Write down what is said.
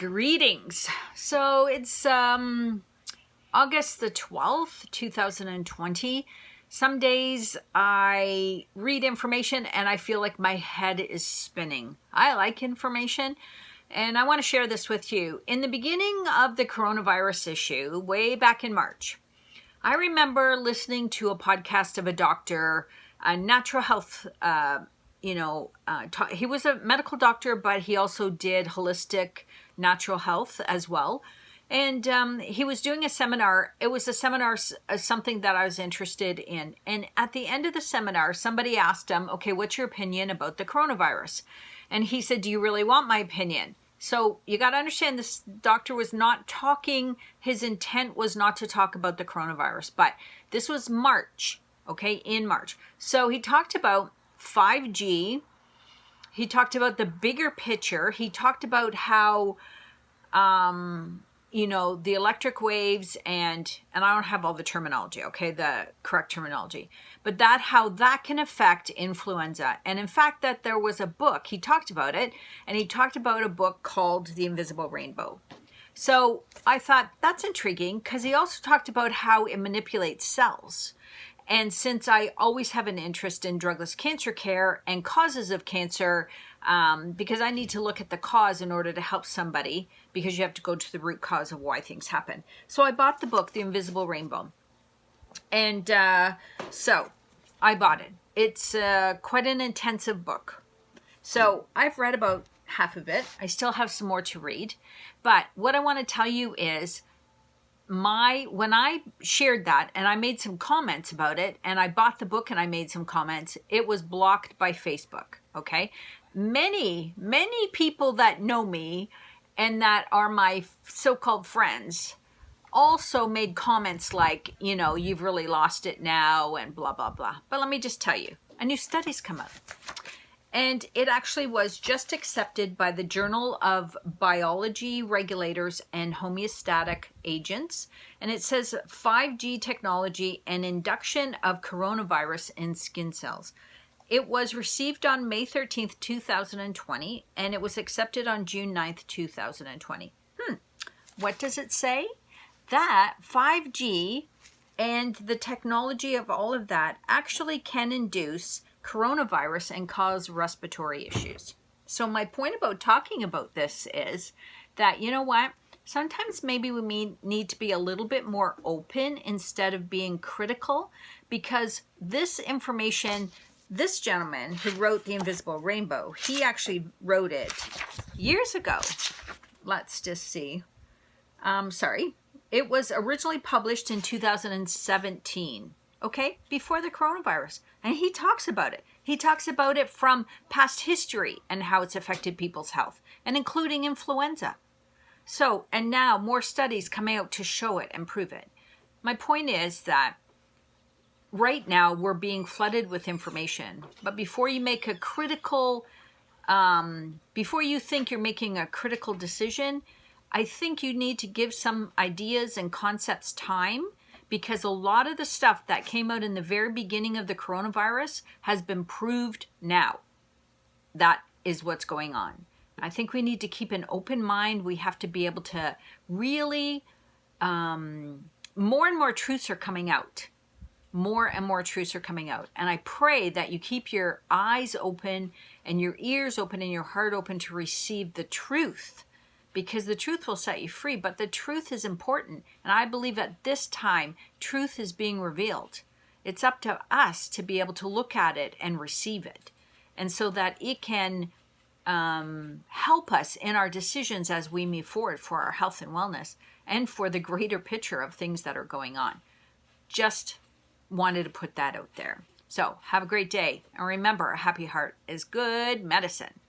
Greetings. So it's August the 12th, 2020. Some days I read information and I feel like my head is spinning. I like information and I want to share this with you. In the beginning of the coronavirus issue, way back in March, I remember listening to a podcast of a doctor, a natural health he was a medical doctor, but he also did holistic natural health as well. And he was doing a seminar. It was a seminar, something that I was interested in. And at the end of the seminar, somebody asked him, okay, what's your opinion about the coronavirus? And he said, do you really want my opinion? So you got to understand, this doctor was not talking, his intent was not to talk about the coronavirus, but this was March, okay, in March. So he talked about 5G. He talked about the bigger picture. He talked about how, the electric waves and I don't have all the terminology, okay, the correct terminology, but how that can affect influenza. And in fact, that there was a book, he talked about it, and he talked about a book called The Invisible Rainbow. So I thought that's intriguing because he also talked about how it manipulates cells. And since I always have an interest in drugless cancer care and causes of cancer, because I need to look at the cause in order to help somebody, because you have to go to the root cause of why things happen. So I bought the book, The Invisible Rainbow. And so I bought it. It's quite an intensive book. So I've read about half of it. I still have some more to read. But what I want to tell you is, when I shared that and I made some comments about it, and I bought the book and I made some comments, it was blocked by Facebook. Okay. Many people that know me and that are my so-called friends also made comments like, you've really lost it now and blah, blah, blah. But let me just tell you, a new study's come out. And it actually was just accepted by the Journal of Biology Regulators and Homeostatic Agents. And it says 5G technology and induction of coronavirus in skin cells. It was received on May 13th, 2020, and it was accepted on June 9th, 2020. What does it say? That 5G and the technology of all of that actually can induce coronavirus and cause respiratory issues. So my point about talking about this is that, you know what? Sometimes maybe we need to be a little bit more open instead of being critical, because this information, this gentleman who wrote The Invisible Rainbow, he actually wrote it years ago. Let's just see. It was originally published in 2017. Okay, before the coronavirus. And he talks about it. He talks about it from past history and how it's affected people's health, and including influenza. So, and now more studies coming out to show it and prove it. My point is that right now we're being flooded with information. But before you make a critical, before you think you're making a critical decision, I think you need to give some ideas and concepts time, because a lot of the stuff that came out in the very beginning of the coronavirus has been proved now. That is what's going on. I think we need to keep an open mind. We have to be able to really, more and more truths are coming out. More and more truths are coming out. And I pray that you keep your eyes open and your ears open and your heart open to receive the truth, because the truth will set you free. But the truth is important. And I believe at this time, truth is being revealed. It's up to us to be able to look at it and receive it. And so that it can help us in our decisions as we move forward for our health and wellness and for the greater picture of things that are going on. Just wanted to put that out there. So have a great day. And remember, a happy heart is good medicine.